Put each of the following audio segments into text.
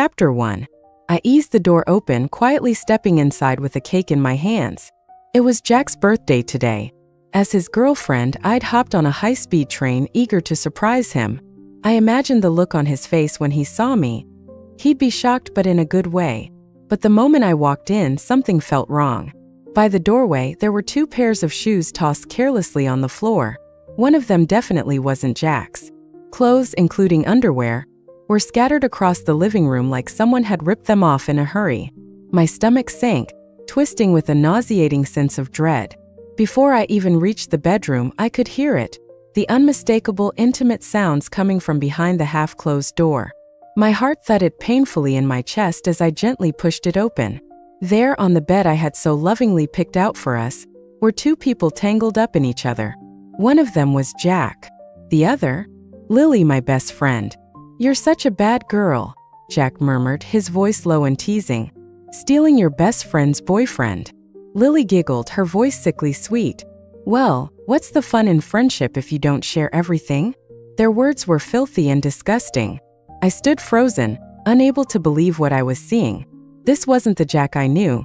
Chapter 1. I eased the door open, quietly stepping inside with a cake in my hands. It was Jack's birthday today. As his girlfriend, I'd hopped on a high-speed train, eager to surprise him. I imagined the look on his face when he saw me. He'd be shocked, but in a good way. But the moment I walked in, something felt wrong. By the doorway, there were 2 pairs of shoes tossed carelessly on the floor. One of them definitely wasn't Jack's. Clothes, including underwear, were scattered across the living room like someone had ripped them off in a hurry. My stomach sank, twisting with a nauseating sense of dread. Before I even reached the bedroom, I could hear it, the unmistakable, intimate sounds coming from behind the half-closed door. My heart thudded painfully in my chest as I gently pushed it open. There, on the bed I had so lovingly picked out for us, were 2 people tangled up in each other. One of them was Jack. The other? Lily, my best friend. "You're such a bad girl," Jack murmured, his voice low and teasing. "Stealing your best friend's boyfriend." Lily giggled, her voice sickly sweet. "Well, what's the fun in friendship if you don't share everything?" Their words were filthy and disgusting. I stood frozen, unable to believe what I was seeing. This wasn't the Jack I knew.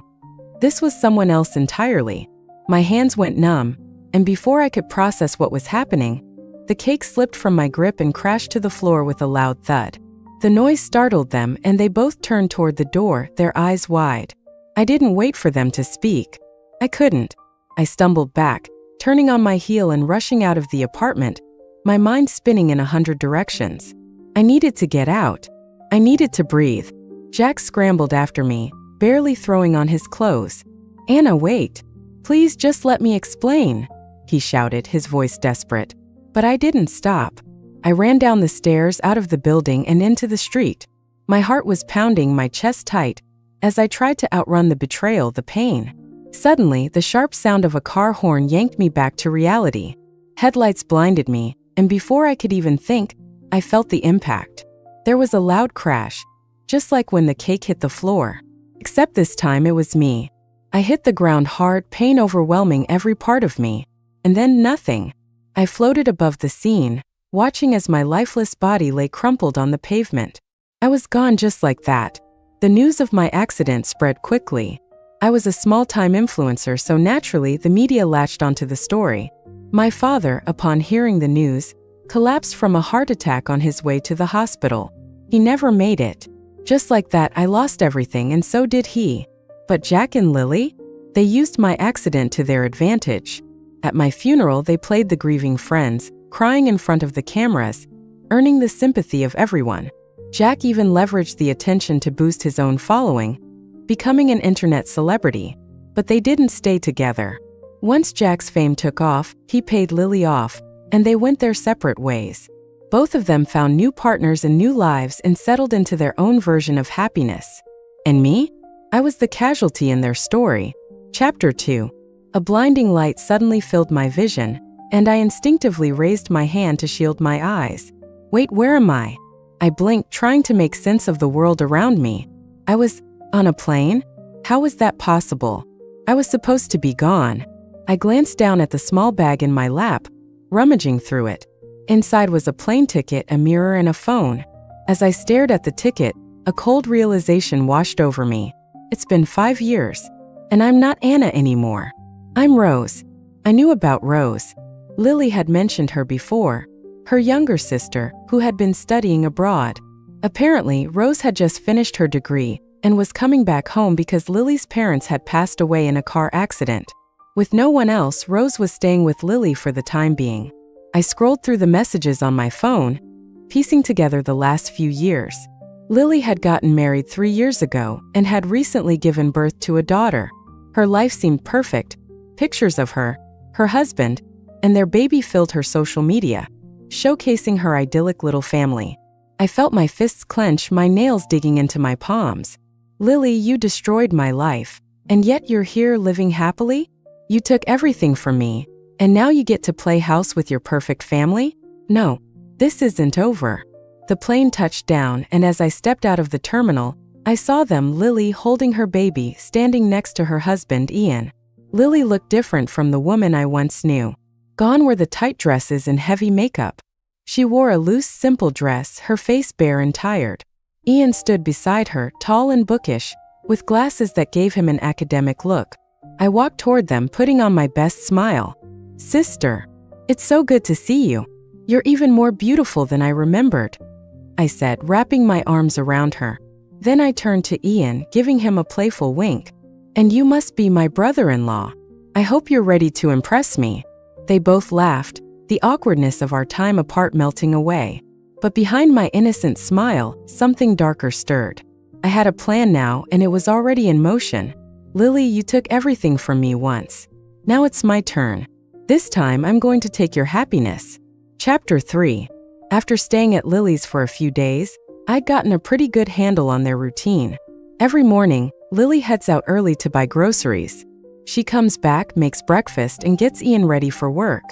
This was someone else entirely. My hands went numb, and before I could process what was happening, the cake slipped from my grip and crashed to the floor with a loud thud. The noise startled them, and they both turned toward the door, their eyes wide. I didn't wait for them to speak. I couldn't. I stumbled back, turning on my heel and rushing out of the apartment, my mind spinning in 100 directions. I needed to get out. I needed to breathe. Jack scrambled after me, barely throwing on his clothes. "Anna, wait. Please just let me explain," he shouted, his voice desperate. But I didn't stop. I ran down the stairs, out of the building, and into the street. My heart was pounding, my chest tight, as I tried to outrun the betrayal, the pain. Suddenly, the sharp sound of a car horn yanked me back to reality. Headlights blinded me, and before I could even think, I felt the impact. There was a loud crash, just like when the cake hit the floor. Except this time it was me. I hit the ground hard, pain overwhelming every part of me. And then nothing. I floated above the scene, watching as my lifeless body lay crumpled on the pavement. I was gone just like that. The news of my accident spread quickly. I was a small-time influencer, so naturally the media latched onto the story. My father, upon hearing the news, collapsed from a heart attack on his way to the hospital. He never made it. Just like that, I lost everything, and so did he. But Jack and Lily? They used my accident to their advantage. At my funeral, they played the grieving friends, crying in front of the cameras, earning the sympathy of everyone. Jack even leveraged the attention to boost his own following, becoming an internet celebrity. But they didn't stay together. Once Jack's fame took off, he paid Lily off, and they went their separate ways. Both of them found new partners and new lives and settled into their own version of happiness. And me? I was the casualty in their story. Chapter 2. A blinding light suddenly filled my vision, and I instinctively raised my hand to shield my eyes. Wait, where am I? I blinked, trying to make sense of the world around me. I was on a plane? How was that possible? I was supposed to be gone. I glanced down at the small bag in my lap, rummaging through it. Inside was a plane ticket, a mirror, and a phone. As I stared at the ticket, a cold realization washed over me. It's been 5 years, and I'm not Anna anymore. I'm Rose. I knew about Rose. Lily had mentioned her before, her younger sister, who had been studying abroad. Apparently, Rose had just finished her degree and was coming back home because Lily's parents had passed away in a car accident. With no one else, Rose was staying with Lily for the time being. I scrolled through the messages on my phone, piecing together the last few years. Lily had gotten married 3 years ago and had recently given birth to a daughter. Her life seemed perfect. Pictures of her, her husband, and their baby filled her social media, showcasing her idyllic little family. I felt my fists clench, my nails digging into my palms. Lily, you destroyed my life, and yet you're here living happily? You took everything from me, and now you get to play house with your perfect family? No, this isn't over. The plane touched down, and as I stepped out of the terminal, I saw them, Lily holding her baby, standing next to her husband, Ian. Lily looked different from the woman I once knew. Gone were the tight dresses and heavy makeup. She wore a loose, simple dress, her face bare and tired. Ian stood beside her, tall and bookish, with glasses that gave him an academic look. I walked toward them, putting on my best smile. "Sister, it's so good to see you. You're even more beautiful than I remembered," I said, wrapping my arms around her. Then I turned to Ian, giving him a playful wink. "And you must be my brother-in-law. I hope you're ready to impress me." They both laughed, the awkwardness of our time apart melting away. But behind my innocent smile, something darker stirred. I had a plan now, and it was already in motion. "Lily, you took everything from me once. Now it's my turn. This time I'm going to take your happiness." Chapter 3. After staying at Lily's for a few days, I'd gotten a pretty good handle on their routine. Every morning, Lily heads out early to buy groceries. She comes back, makes breakfast, and gets Ian ready for work.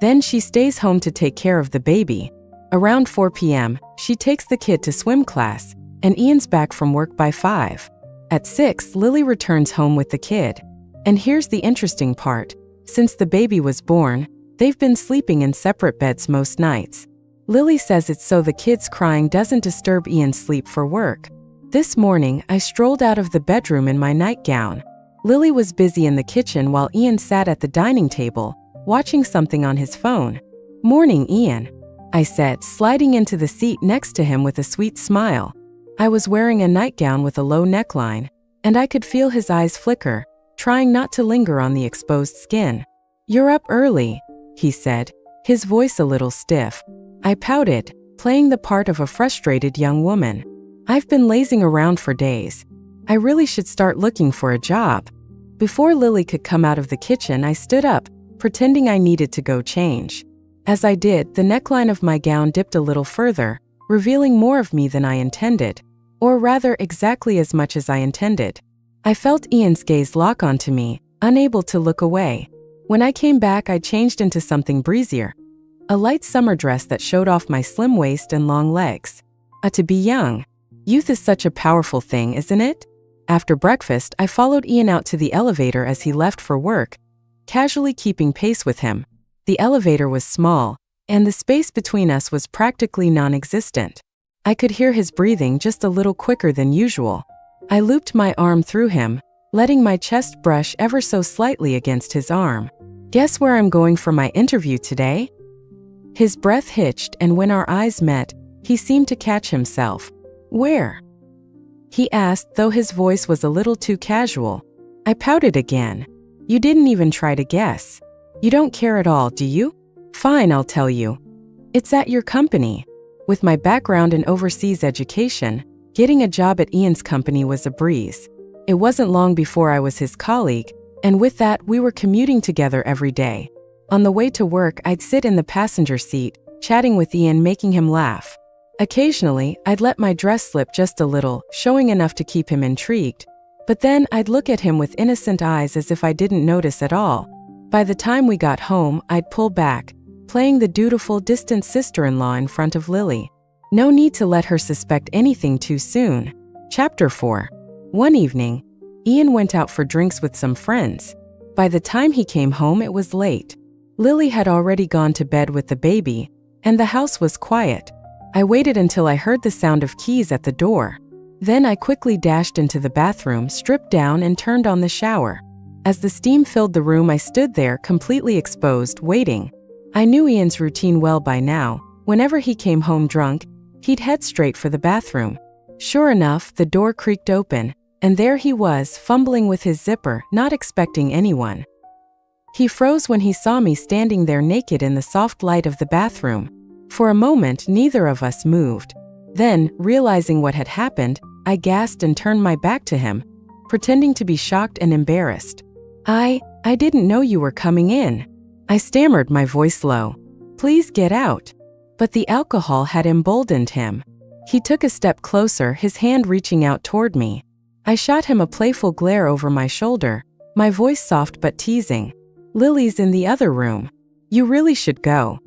Then she stays home to take care of the baby. Around 4 p.m., she takes the kid to swim class, and Ian's back from work by 5. At 6, Lily returns home with the kid. And here's the interesting part. Since the baby was born, they've been sleeping in separate beds most nights. Lily says it's so the kid's crying doesn't disturb Ian's sleep for work. This morning, I strolled out of the bedroom in my nightgown. Lily was busy in the kitchen while Ian sat at the dining table, watching something on his phone. "Morning, Ian," I said, sliding into the seat next to him with a sweet smile. I was wearing a nightgown with a low neckline, and I could feel his eyes flicker, trying not to linger on the exposed skin. "You're up early," he said, his voice a little stiff. I pouted, playing the part of a frustrated young woman. "I've been lazing around for days. I really should start looking for a job." Before Lily could come out of the kitchen, I stood up, pretending I needed to go change. As I did, the neckline of my gown dipped a little further, revealing more of me than I intended. Or rather, exactly as much as I intended. I felt Ian's gaze lock onto me, unable to look away. When I came back, I changed into something breezier. A light summer dress that showed off my slim waist and long legs. To be young. Youth is such a powerful thing, isn't it? After breakfast, I followed Ian out to the elevator as he left for work, casually keeping pace with him. The elevator was small, and the space between us was practically non-existent. I could hear his breathing just a little quicker than usual. I looped my arm through him, letting my chest brush ever so slightly against his arm. "Guess where I'm going for my interview today?" His breath hitched, and when our eyes met, he seemed to catch himself. "Where?" he asked, though his voice was a little too casual. I pouted again. "You didn't even try to guess. You don't care at all, do you? Fine, I'll tell you. It's at your company." With my background in overseas education, getting a job at Ian's company was a breeze. It wasn't long before I was his colleague, and with that, we were commuting together every day. On the way to work, I'd sit in the passenger seat, chatting with Ian, making him laugh. Occasionally, I'd let my dress slip just a little, showing enough to keep him intrigued. But then I'd look at him with innocent eyes as if I didn't notice at all. By the time we got home, I'd pull back, playing the dutiful, distant sister-in-law in front of Lily. No need to let her suspect anything too soon. Chapter 4. One evening, Ian went out for drinks with some friends. By the time he came home, it was late. Lily had already gone to bed with the baby, and the house was quiet. I waited until I heard the sound of keys at the door. Then I quickly dashed into the bathroom, stripped down, and turned on the shower. As the steam filled the room, I stood there, completely exposed, waiting. I knew Ian's routine well by now. Whenever he came home drunk, he'd head straight for the bathroom. Sure enough, the door creaked open, and there he was, fumbling with his zipper, not expecting anyone. He froze when he saw me standing there naked in the soft light of the bathroom. For a moment, neither of us moved. Then, realizing what had happened, I gasped and turned my back to him, pretending to be shocked and embarrassed. I didn't know you were coming in," I stammered, my voice low. "Please get out." But the alcohol had emboldened him. He took a step closer, his hand reaching out toward me. I shot him a playful glare over my shoulder, my voice soft but teasing. "Lily's in the other room. You really should go."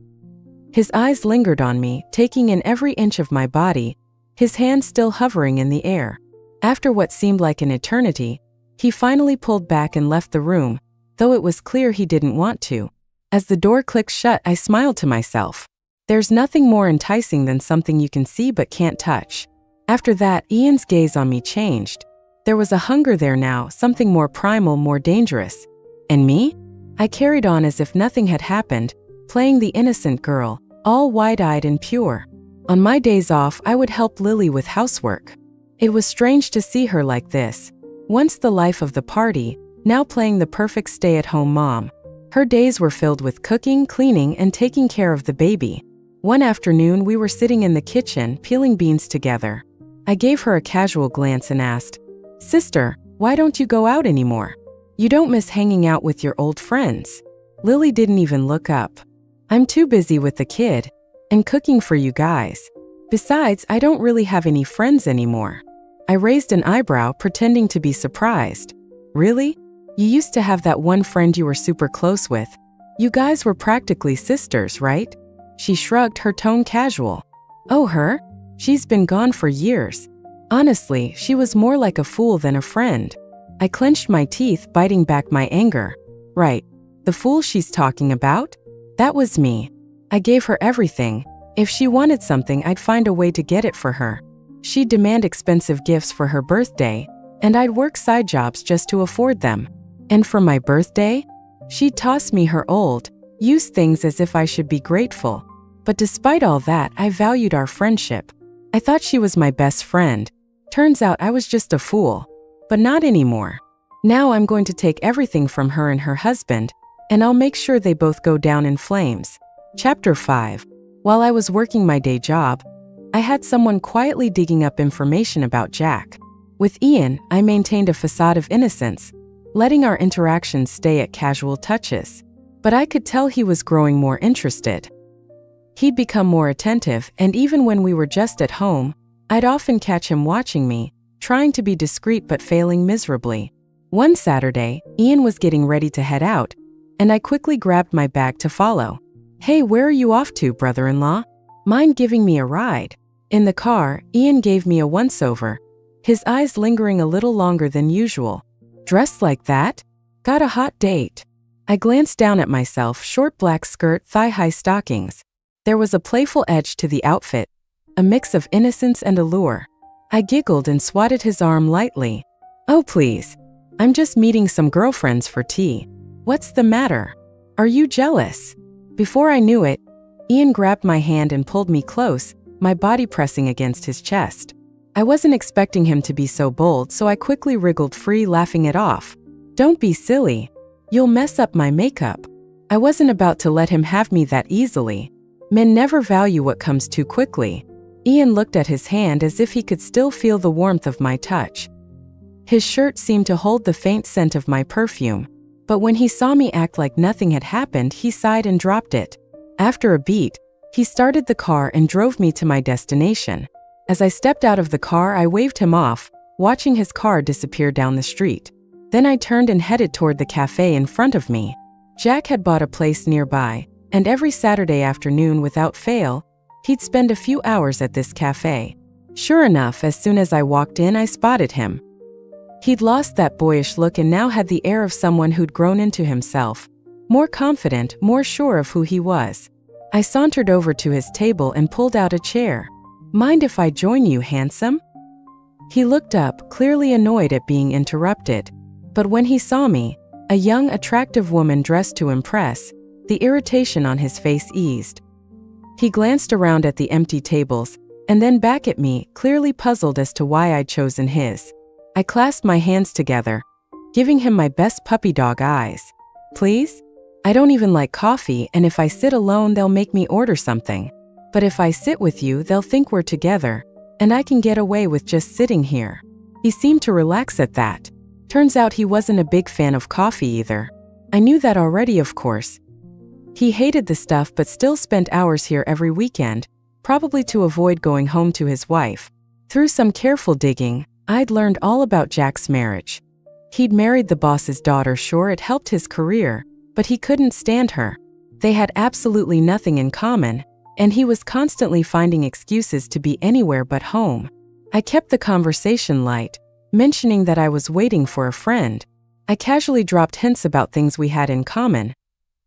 His eyes lingered on me, taking in every inch of my body, his hand still hovering in the air. After what seemed like an eternity, he finally pulled back and left the room, though it was clear he didn't want to. As the door clicked shut, I smiled to myself. There's nothing more enticing than something you can see but can't touch. After that, Ian's gaze on me changed. There was a hunger there now, something more primal, more dangerous. And me? I carried on as if nothing had happened, playing the innocent girl, all wide-eyed and pure. On my days off, I would help Lily with housework. It was strange to see her like this. Once the life of the party, now playing the perfect stay-at-home mom. Her days were filled with cooking, cleaning, and taking care of the baby. One afternoon, we were sitting in the kitchen, peeling beans together. I gave her a casual glance and asked, "Sister, why don't you go out anymore? You don't miss hanging out with your old friends?" Lily didn't even look up. "I'm too busy with the kid and cooking for you guys. Besides, I don't really have any friends anymore." I raised an eyebrow, pretending to be surprised. "Really? You used to have that one friend you were super close with. You guys were practically sisters, right?" She shrugged, her tone casual. "Oh, her? She's been gone for years. Honestly, she was more like a fool than a friend." I clenched my teeth, biting back my anger. Right. The fool she's talking about? That was me. I gave her everything. If she wanted something, I'd find a way to get it for her. She'd demand expensive gifts for her birthday, and I'd work side jobs just to afford them. And for my birthday? She'd toss me her old, used things as if I should be grateful. But despite all that, I valued our friendship. I thought she was my best friend. Turns out I was just a fool. But not anymore. Now I'm going to take everything from her and her husband, and I'll make sure they both go down in flames. Chapter 5. While I was working my day job, I had someone quietly digging up information about Jack. With Ian, I maintained a facade of innocence, letting our interactions stay at casual touches. But I could tell he was growing more interested. He'd become more attentive, and even when we were just at home, I'd often catch him watching me, trying to be discreet but failing miserably. One Saturday, Ian was getting ready to head out, and I quickly grabbed my bag to follow. "Hey, where are you off to, brother-in-law? Mind giving me a ride?" In the car, Ian gave me a once-over, his eyes lingering a little longer than usual. "Dressed like that? Got a hot date?" I glanced down at myself, short black skirt, thigh-high stockings. There was a playful edge to the outfit, a mix of innocence and allure. I giggled and swatted his arm lightly. "Oh, please. I'm just meeting some girlfriends for tea. What's the matter? Are you jealous?" Before I knew it, Ian grabbed my hand and pulled me close, my body pressing against his chest. I wasn't expecting him to be so bold, so I quickly wriggled free, laughing it off. "Don't be silly. You'll mess up my makeup." I wasn't about to let him have me that easily. Men never value what comes too quickly. Ian looked at his hand as if he could still feel the warmth of my touch. His shirt seemed to hold the faint scent of my perfume, but when he saw me act like nothing had happened, he sighed and dropped it. After a beat, he started the car and drove me to my destination. As I stepped out of the car, I waved him off, watching his car disappear down the street. Then I turned and headed toward the cafe in front of me. Jack had bought a place nearby, and every Saturday afternoon without fail, he'd spend a few hours at this cafe. Sure enough, as soon as I walked in, I spotted him. He'd lost that boyish look and now had the air of someone who'd grown into himself, more confident, more sure of who he was. I sauntered over to his table and pulled out a chair. "Mind if I join you, handsome?" He looked up, clearly annoyed at being interrupted. But when he saw me, a young, attractive woman dressed to impress, the irritation on his face eased. He glanced around at the empty tables, and then back at me, clearly puzzled as to why I'd chosen his. I clasped my hands together, giving him my best puppy dog eyes. "Please? I don't even like coffee, and if I sit alone, they'll make me order something. But if I sit with you, they'll think we're together, and I can get away with just sitting here." He seemed to relax at that. Turns out he wasn't a big fan of coffee either. I knew that already, of course. He hated the stuff but still spent hours here every weekend, probably to avoid going home to his wife. Through some careful digging, I'd learned all about Jack's marriage. He'd married the boss's daughter. Sure, it helped his career, but he couldn't stand her. They had absolutely nothing in common, and he was constantly finding excuses to be anywhere but home. I kept the conversation light, mentioning that I was waiting for a friend. I casually dropped hints about things we had in common.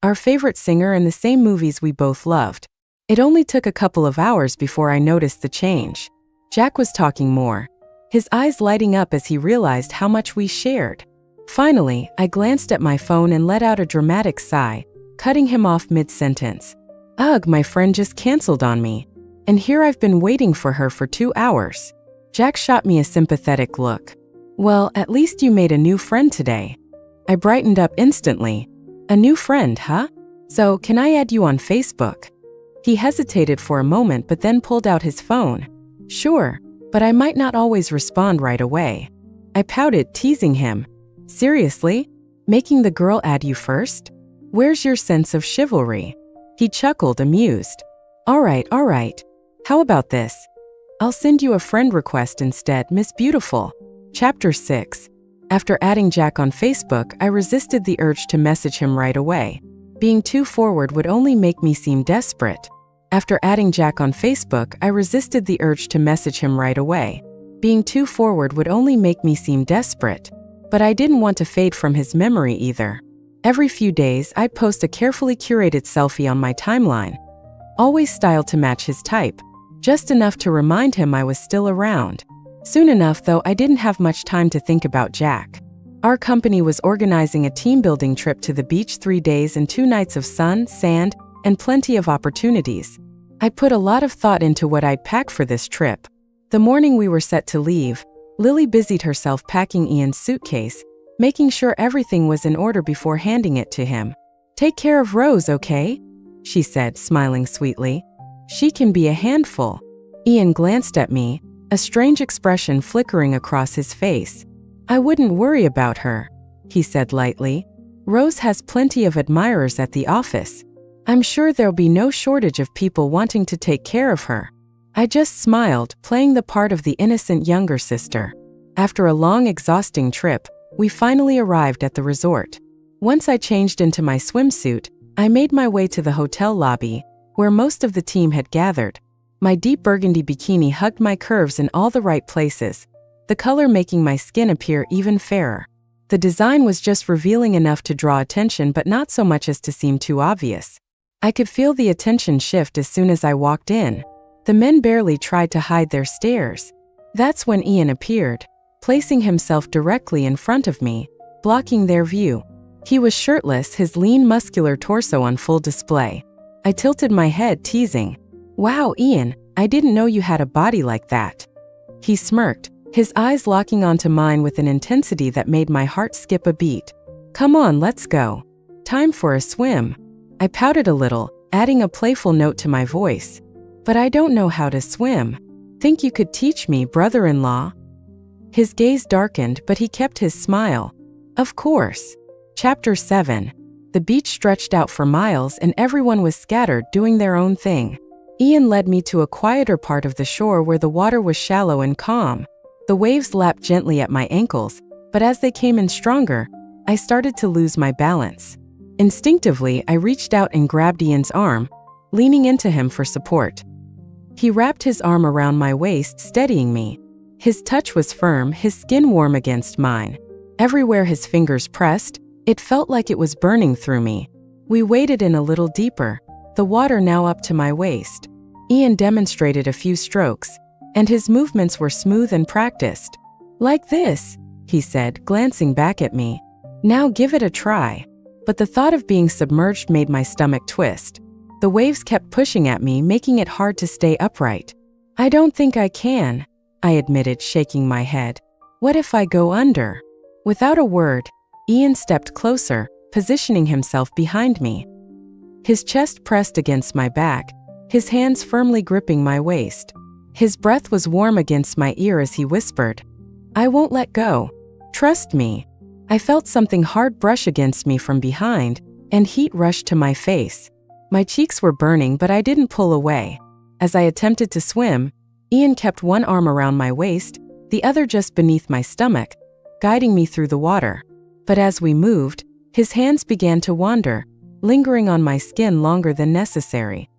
Our favorite singer and the same movies we both loved. It only took a couple of hours before I noticed the change. Jack was talking more, his eyes lighting up as he realized how much we shared. Finally, I glanced at my phone and let out a dramatic sigh, cutting him off mid-sentence. Ugh, my friend just canceled on me. And here I've been waiting for her for 2 hours. Jack shot me a sympathetic look. Well, at least you made a new friend today. I brightened up instantly. A new friend, huh? So, can I add you on Facebook? He hesitated for a moment but then pulled out his phone. Sure, but I might not always respond right away. I pouted, teasing him. Seriously? Making the girl add you first? Where's your sense of chivalry? He chuckled, amused. All right. How about this? I'll send you a friend request instead, Miss Beautiful. Chapter 6. After adding Jack on Facebook, I resisted the urge to message him right away. Being too forward would only make me seem desperate. After adding Jack on Facebook, I resisted the urge to message him right away. Being too forward would only make me seem desperate. But I didn't want to fade from his memory either. Every few days, I'd post a carefully curated selfie on my timeline. Always styled to match his type. Just enough to remind him I was still around. Soon enough, though, I didn't have much time to think about Jack. Our company was organizing a team-building trip to the beach, 3 days and 2 nights of sun, sand, and plenty of opportunities. I put a lot of thought into what I'd pack for this trip. The morning we were set to leave, Lily busied herself packing Ian's suitcase, making sure everything was in order before handing it to him. Take care of Rose, okay? She said, smiling sweetly. She can be a handful. Ian glanced at me, a strange expression flickering across his face. I wouldn't worry about her, he said lightly. Rose has plenty of admirers at the office. I'm sure there'll be no shortage of people wanting to take care of her. I just smiled, playing the part of the innocent younger sister. After a long, exhausting trip, we finally arrived at the resort. Once I changed into my swimsuit, I made my way to the hotel lobby, where most of the team had gathered. My deep burgundy bikini hugged my curves in all the right places, the color making my skin appear even fairer. The design was just revealing enough to draw attention but not so much as to seem too obvious. I could feel the attention shift as soon as I walked in. The men barely tried to hide their stares. That's when Ian appeared, placing himself directly in front of me, blocking their view. He was shirtless, his lean, muscular torso on full display. I tilted my head, teasing. Wow, Ian, I didn't know you had a body like that. He smirked, his eyes locking onto mine with an intensity that made my heart skip a beat. Come on, let's go. Time for a swim. I pouted a little, adding a playful note to my voice. But I don't know how to swim. Think you could teach me, brother-in-law? His gaze darkened, but he kept his smile. Of course. Chapter 7. The beach stretched out for miles and everyone was scattered doing their own thing. Ian led me to a quieter part of the shore where the water was shallow and calm. The waves lapped gently at my ankles, but as they came in stronger, I started to lose my balance. Instinctively, I reached out and grabbed Ian's arm, leaning into him for support. He wrapped his arm around my waist, steadying me. His touch was firm, his skin warm against mine. Everywhere his fingers pressed, it felt like it was burning through me. We waded in a little deeper, the water now up to my waist. Ian demonstrated a few strokes, and his movements were smooth and practiced. Like this, he said, glancing back at me. Now give it a try. But the thought of being submerged made my stomach twist. The waves kept pushing at me, making it hard to stay upright. I don't think I can, I admitted, shaking my head. What if I go under? Without a word, Ian stepped closer, positioning himself behind me. His chest pressed against my back, his hands firmly gripping my waist. His breath was warm against my ear as he whispered, I won't let go. Trust me. I felt something hard brush against me from behind, and heat rushed to my face. My cheeks were burning, but I didn't pull away. As I attempted to swim, Ian kept one arm around my waist, the other just beneath my stomach, guiding me through the water. But as we moved, his hands began to wander, lingering on my skin longer than necessary.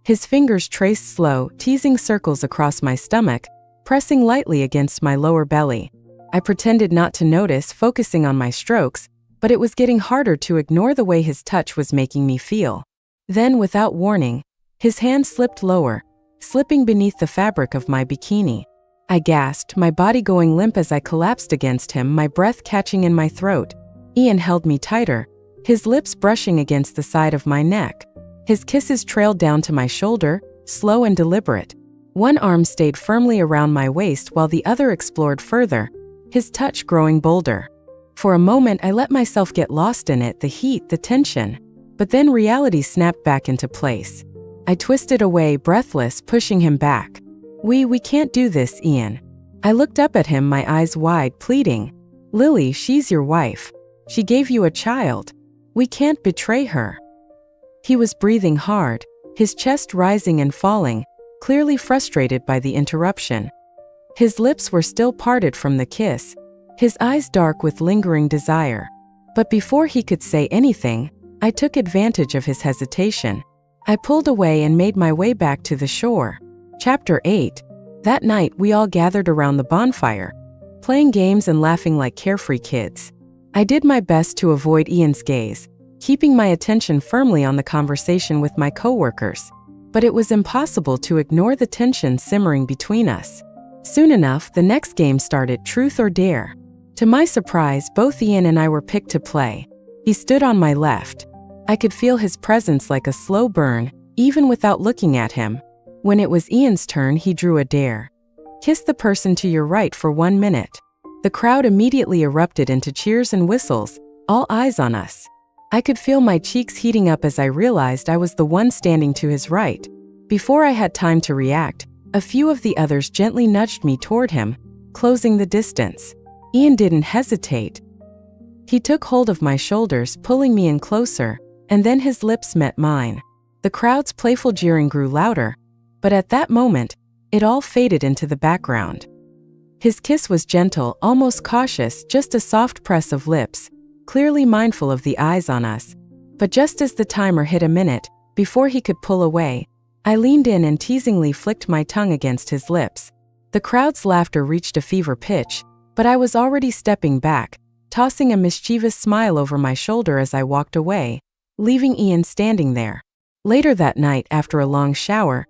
His fingers traced slow, teasing circles across my stomach, pressing lightly against my lower belly. I pretended not to notice, focusing on my strokes, but it was getting harder to ignore the way his touch was making me feel. Then, without warning, his hand slipped lower, slipping beneath the fabric of my bikini. I gasped, my body going limp as I collapsed against him, my breath catching in my throat. Ian held me tighter, his lips brushing against the side of my neck. His kisses trailed down to my shoulder, slow and deliberate. One arm stayed firmly around my waist while the other explored further, his touch growing bolder. For a moment I let myself get lost in it, the heat, the tension. But then reality snapped back into place. I twisted away, breathless, pushing him back. We can't do this, Ian. I looked up at him, my eyes wide, pleading. Lily, she's your wife. She gave you a child. We can't betray her. He was breathing hard, his chest rising and falling, clearly frustrated by the interruption. His lips were still parted from the kiss, his eyes dark with lingering desire. But before he could say anything, I took advantage of his hesitation. I pulled away and made my way back to the shore. Chapter 8. That night we all gathered around the bonfire, playing games and laughing like carefree kids. I did my best to avoid Ian's gaze, keeping my attention firmly on the conversation with my coworkers. But it was impossible to ignore the tension simmering between us. Soon enough, the next game started, Truth or Dare. To my surprise, both Ian and I were picked to play. He stood on my left. I could feel his presence like a slow burn, even without looking at him. When it was Ian's turn, he drew a dare. Kiss the person to your right for 1 minute. The crowd immediately erupted into cheers and whistles, all eyes on us. I could feel my cheeks heating up as I realized I was the one standing to his right. Before I had time to react, a few of the others gently nudged me toward him, closing the distance. Ian didn't hesitate. He took hold of my shoulders, pulling me in closer, and then his lips met mine. The crowd's playful jeering grew louder, but at that moment, it all faded into the background. His kiss was gentle, almost cautious, just a soft press of lips, clearly mindful of the eyes on us. But just as the timer hit a minute, before he could pull away, I leaned in and teasingly flicked my tongue against his lips. The crowd's laughter reached a fever pitch, but I was already stepping back, tossing a mischievous smile over my shoulder as I walked away, leaving Ian standing there. Later that night, after a long shower,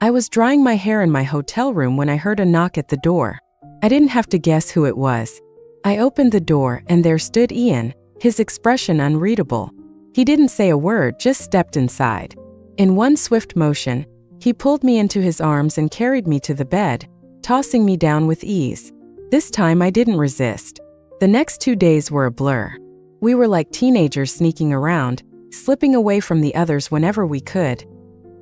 I was drying my hair in my hotel room when I heard a knock at the door. I didn't have to guess who it was. I opened the door and there stood Ian, his expression unreadable. He didn't say a word, just stepped inside. In one swift motion, he pulled me into his arms and carried me to the bed, tossing me down with ease. This time I didn't resist. The next 2 days were a blur. We were like teenagers sneaking around, slipping away from the others whenever we could.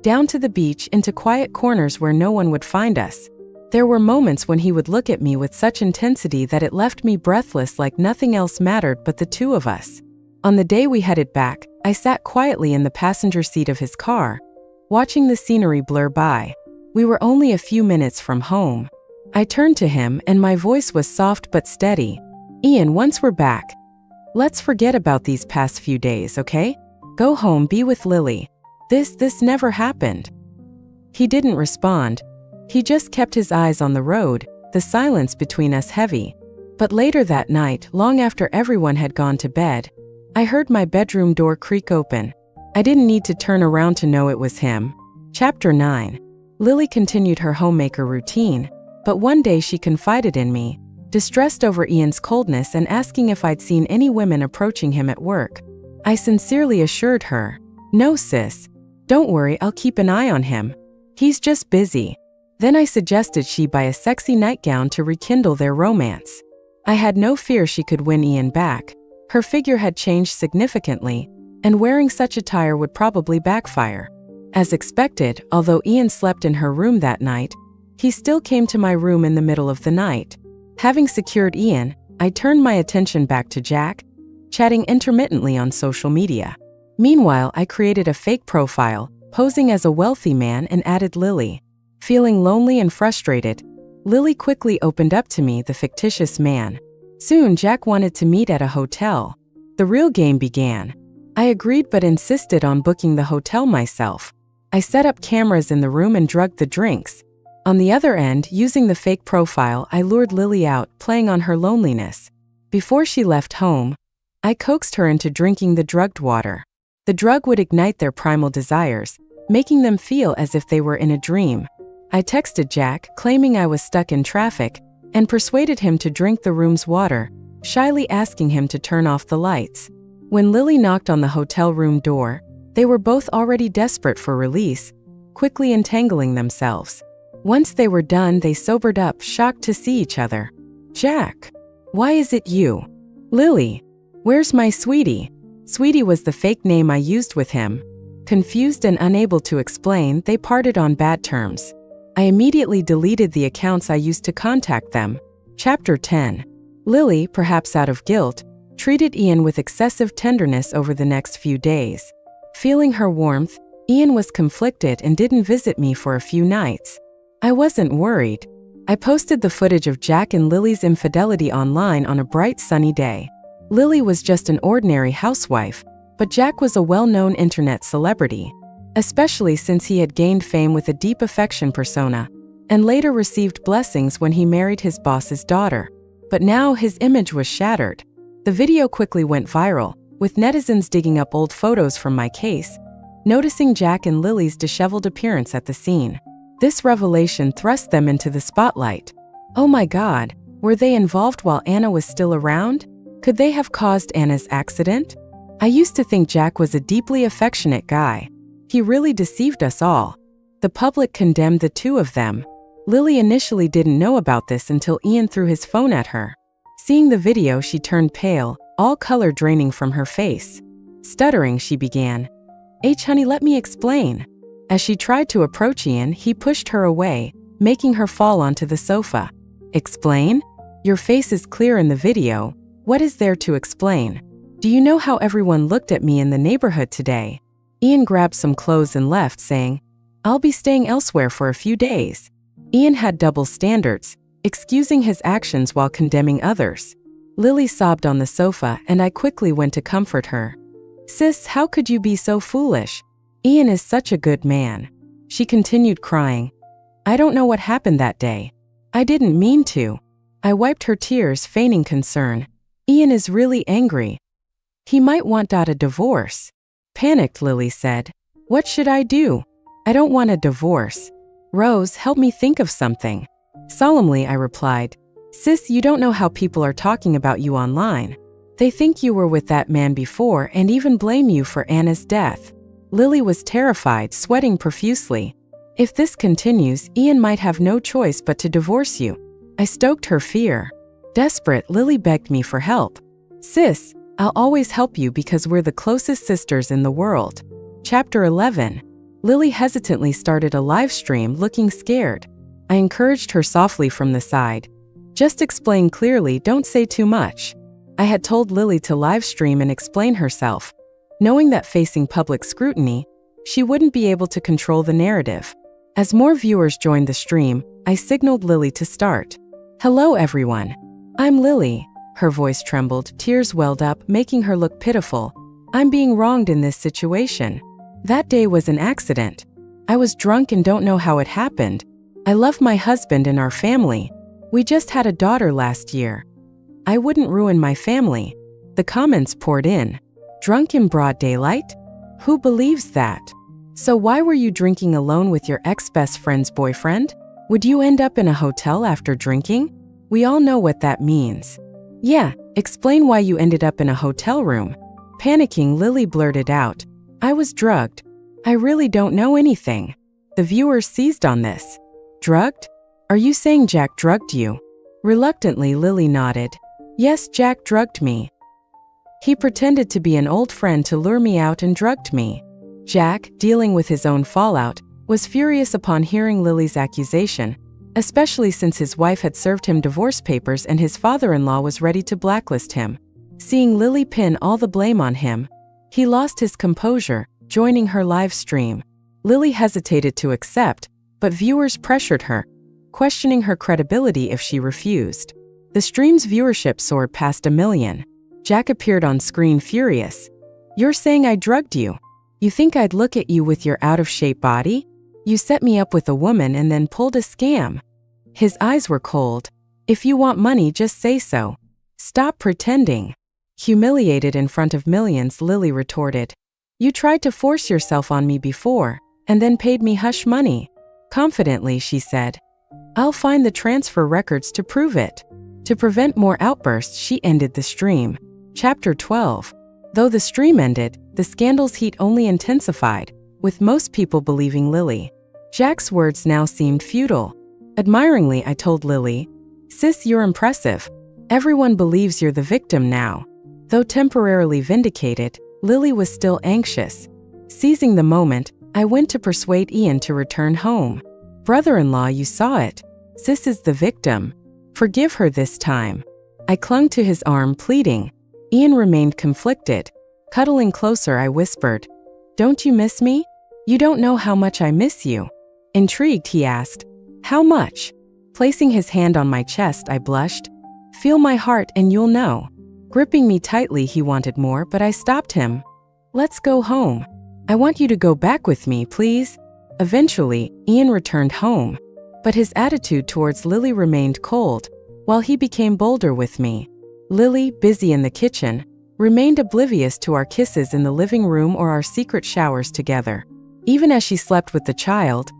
Down to the beach, into quiet corners where no one would find us. There were moments when he would look at me with such intensity that it left me breathless, like nothing else mattered but the two of us. On the day we headed back, I sat quietly in the passenger seat of his car, watching the scenery blur by. We were only a few minutes from home. I turned to him and my voice was soft but steady. Ian, once we're back, let's forget about these past few days, okay? Go home, be with Lily. This never happened. He didn't respond. He just kept his eyes on the road, the silence between us heavy. But later that night, long after everyone had gone to bed, I heard my bedroom door creak open. I didn't need to turn around to know it was him. Chapter 9. Lily continued her homemaker routine, but one day she confided in me, distressed over Ian's coldness and asking if I'd seen any women approaching him at work. I sincerely assured her, "No, sis. Don't worry, I'll keep an eye on him. He's just busy." Then I suggested she buy a sexy nightgown to rekindle their romance. I had no fear she could win Ian back. Her figure had changed significantly, and wearing such attire would probably backfire. As expected, although Ian slept in her room that night, he still came to my room in the middle of the night. Having secured Ian, I turned my attention back to Jack, chatting intermittently on social media. Meanwhile, I created a fake profile, posing as a wealthy man, and added Lily. Feeling lonely and frustrated, Lily quickly opened up to me, the fictitious man. Soon, Jack wanted to meet at a hotel. The real game began. I agreed but insisted on booking the hotel myself. I set up cameras in the room and drugged the drinks. On the other end, using the fake profile, I lured Lily out, playing on her loneliness. Before she left home, I coaxed her into drinking the drugged water. The drug would ignite their primal desires, making them feel as if they were in a dream. I texted Jack, claiming I was stuck in traffic, and persuaded him to drink the room's water, shyly asking him to turn off the lights. When Lily knocked on the hotel room door, they were both already desperate for release, quickly entangling themselves. Once they were done, they sobered up, shocked to see each other. Jack, why is it you? Lily, where's my sweetie? Sweetie was the fake name I used with him. Confused and unable to explain, they parted on bad terms. I immediately deleted the accounts I used to contact them. Chapter 10. Lily, perhaps out of guilt, treated Ian with excessive tenderness over the next few days. Feeling her warmth, Ian was conflicted and didn't visit me for a few nights. I wasn't worried. I posted the footage of Jack and Lily's infidelity online on a bright sunny day. Lily was just an ordinary housewife, but Jack was a well-known internet celebrity, especially since he had gained fame with a deep affection persona, and later received blessings when he married his boss's daughter. But now his image was shattered. The video quickly went viral, with netizens digging up old photos from my case, noticing Jack and Lily's disheveled appearance at the scene. This revelation thrust them into the spotlight. Oh my God, were they involved while Anna was still around? Could they have caused Anna's accident? I used to think Jack was a deeply affectionate guy. He really deceived us all. The public condemned the two of them. Lily initially didn't know about this until Ian threw his phone at her. Seeing the video, she turned pale, all color draining from her face. Stuttering, she began, honey, let me explain." As she tried to approach Ian, he pushed her away, making her fall onto the sofa. "Explain? Your face is clear in the video. What is there to explain? Do you know how everyone looked at me in the neighborhood today?" Ian grabbed some clothes and left, saying, "I'll be staying elsewhere for a few days." Ian had double standards, excusing his actions while condemning others. Lily sobbed on the sofa, and I quickly went to comfort her. "Sis, how could you be so foolish? Ian is such a good man." She continued crying. "I don't know what happened that day. I didn't mean to." I wiped her tears, feigning concern. "Ian is really angry. He might want a divorce." Panicked, Lily said, "What should I do? I don't want a divorce. Rose, help me think of something." Solemnly, I replied, "Sis, you don't know how people are talking about you online. They think you were with that man before and even blame you for Anna's death." Lily was terrified, sweating profusely. "If this continues, Ian might have no choice but to divorce you." I stoked her fear. Desperate, Lily begged me for help. "Sis, I'll always help you because we're the closest sisters in the world." Chapter 11. Lily hesitantly started a live stream, looking scared. I encouraged her softly from the side. "Just explain clearly, don't say too much." I had told Lily to live stream and explain herself, knowing that facing public scrutiny, she wouldn't be able to control the narrative. As more viewers joined the stream, I signaled Lily to start. "Hello everyone. I'm Lily." Her voice trembled, tears welled up, making her look pitiful. "I'm being wronged in this situation. That day was an accident. I was drunk and don't know how it happened. I love my husband and our family. We just had a daughter last year. I wouldn't ruin my family." The comments poured in. "Drunk in broad daylight? Who believes that? So why were you drinking alone with your ex-best friend's boyfriend? Would you end up in a hotel after drinking? We all know what that means." "Yeah, explain why you ended up in a hotel room." Panicking, Lily blurted out, "I was drugged. I really don't know anything." The viewers seized on this. "Drugged? Are you saying Jack drugged you?" Reluctantly, Lily nodded. "Yes, Jack drugged me. He pretended to be an old friend to lure me out and drugged me." Jack, dealing with his own fallout, was furious upon hearing Lily's accusation, especially since his wife had served him divorce papers and his father-in-law was ready to blacklist him. Seeing Lily pin all the blame on him, he lost his composure, joining her live stream. Lily hesitated to accept, but viewers pressured her, questioning her credibility if she refused. The stream's viewership soared past 1 million. Jack appeared on screen furious. "You're saying I drugged you? You think I'd look at you with your out-of-shape body? You set me up with a woman and then pulled a scam." His eyes were cold. "If you want money, just say so. Stop pretending." Humiliated in front of millions, Lily retorted, "You tried to force yourself on me before, and then paid me hush money. Confidently, she said, "I'll find the transfer records to prove it." To prevent more outbursts, she ended the stream. Chapter 12. Though the stream ended, the scandal's heat only intensified, with most people believing Lily. Jack's words now seemed futile. Admiringly, I told Lily, "Sis, you're impressive. Everyone believes you're the victim now." Though temporarily vindicated, Lily was still anxious. Seizing the moment, I went to persuade Ian to return home. "Brother-in-law, you saw it. Sis is the victim. Forgive her this time." I clung to his arm, pleading. Ian remained conflicted. Cuddling closer, I whispered, "Don't you miss me? You don't know how much I miss you." Intrigued, he asked, "How much?" Placing his hand on my chest, I blushed. "Feel my heart and you'll know." Gripping me tightly, he wanted more, but I stopped him. "Let's go home. I want you to go back with me, please." Eventually, Ian returned home, but his attitude towards Lily remained cold, while he became bolder with me. Lily, busy in the kitchen, remained oblivious to our kisses in the living room or our secret showers together. Even as she slept with the child,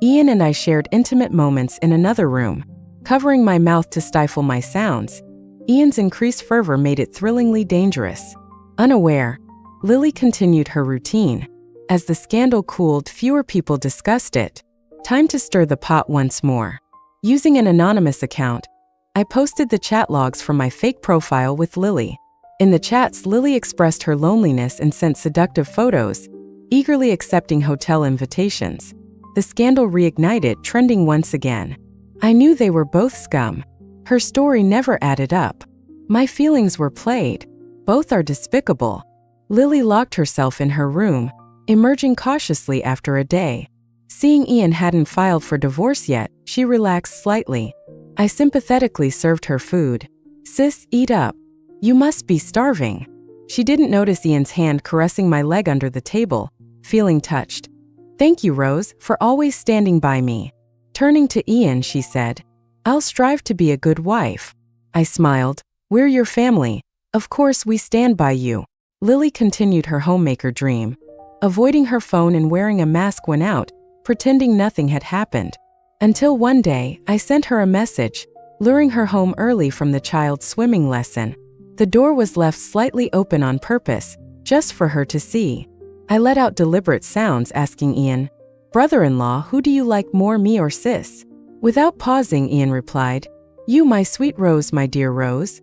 Ian and I shared intimate moments in another room. Covering my mouth to stifle my sounds, Ian's increased fervor made it thrillingly dangerous. Unaware, Lily continued her routine. As the scandal cooled, fewer people discussed it. Time to stir the pot once more. Using an anonymous account, I posted the chat logs from my fake profile with Lily. In the chats, Lily expressed her loneliness and sent seductive photos, eagerly accepting hotel invitations. The scandal reignited, trending once again. I knew they were both scum. Her story never added up. My feelings were played. Both are despicable. Lily locked herself in her room, emerging cautiously after a day. Seeing Ian hadn't filed for divorce yet, she relaxed slightly. I sympathetically served her food. "Sis, eat up. You must be starving." She didn't notice Ian's hand caressing my leg under the table, feeling touched. "Thank you, Rose, for always standing by me." Turning to Ian, she said, "I'll strive to be a good wife." I smiled. "We're your family. Of course we stand by you." Lily continued her homemaker dream, avoiding her phone and wearing a mask when out, pretending nothing had happened. Until one day, I sent her a message, luring her home early from the child's swimming lesson. The door was left slightly open on purpose, just for her to see. I let out deliberate sounds, asking Ian, "Brother-in-law, who do you like more, me or sis?" Without pausing, Ian replied, "You, my sweet Rose, my dear Rose."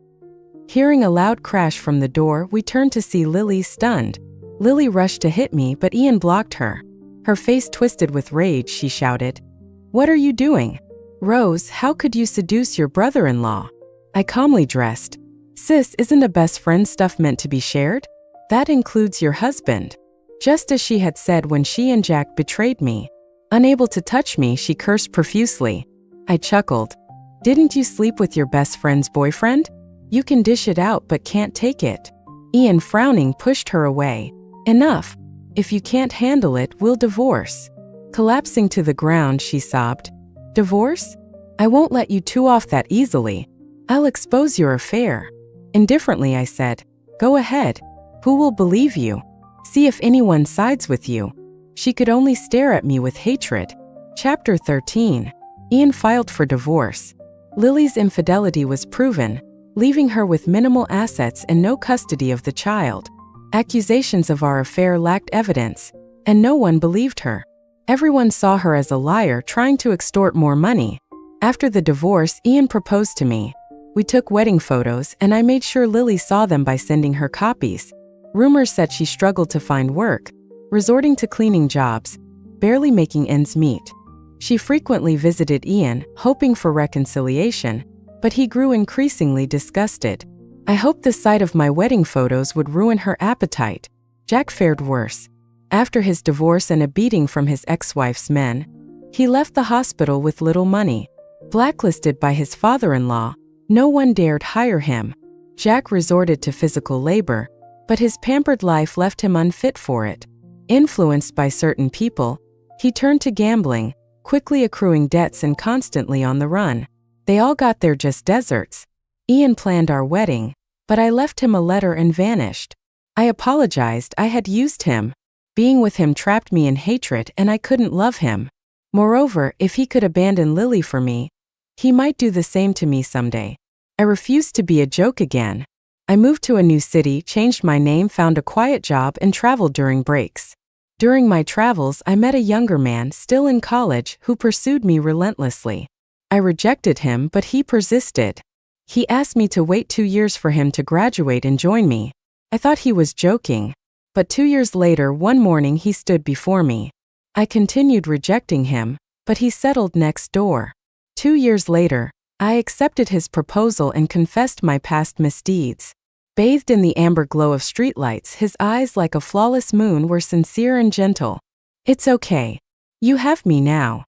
Hearing a loud crash from the door, we turned to see Lily stunned. Lily rushed to hit me, but Ian blocked her. Her face twisted with rage, she shouted, "What are you doing? Rose, how could you seduce your brother-in-law?" I calmly dressed. "Sis, isn't a best friend stuff meant to be shared? That includes your husband." Just as she had said when she and Jack betrayed me. Unable to touch me, she cursed profusely. I chuckled. "Didn't you sleep with your best friend's boyfriend? You can dish it out but can't take it." Ian, frowning, pushed her away. "Enough. If you can't handle it, we'll divorce." Collapsing to the ground, she sobbed. "Divorce? I won't let you two off that easily. I'll expose your affair." Indifferently, I said, "Go ahead. Who will believe you? See if anyone sides with you." She could only stare at me with hatred. Chapter 13. Ian filed for divorce. Lily's infidelity was proven, leaving her with minimal assets and no custody of the child. Accusations of our affair lacked evidence, and no one believed her. Everyone saw her as a liar trying to extort more money. After the divorce, Ian proposed to me. We took wedding photos, and I made sure Lily saw them by sending her copies. Rumors said she struggled to find work, resorting to cleaning jobs, barely making ends meet. She frequently visited Ian, hoping for reconciliation, but he grew increasingly disgusted. I hoped the sight of my wedding photos would ruin her appetite. Jack fared worse. After his divorce and a beating from his ex-wife's men, he left the hospital with little money. Blacklisted by his father-in-law, no one dared hire him. Jack resorted to physical labor, but his pampered life left him unfit for it. Influenced by certain people, he turned to gambling, quickly accruing debts and constantly on the run. They all got there just deserts. Ian planned our wedding, but I left him a letter and vanished. I apologized. I had used him. Being with him trapped me in hatred and I couldn't love him. Moreover, if he could abandon Lily for me, he might do the same to me someday. I refused to be a joke again. I moved to a new city, changed my name, found a quiet job, and traveled during breaks. During my travels, I met a younger man, still in college, who pursued me relentlessly. I rejected him, but he persisted. He asked me to wait 2 years for him to graduate and join me. I thought he was joking. But 2 years later, one morning he stood before me. I continued rejecting him, but he settled next door. 2 years later, I accepted his proposal and confessed my past misdeeds. Bathed in the amber glow of streetlights, his eyes like a flawless moon were sincere and gentle. "It's okay. You have me now.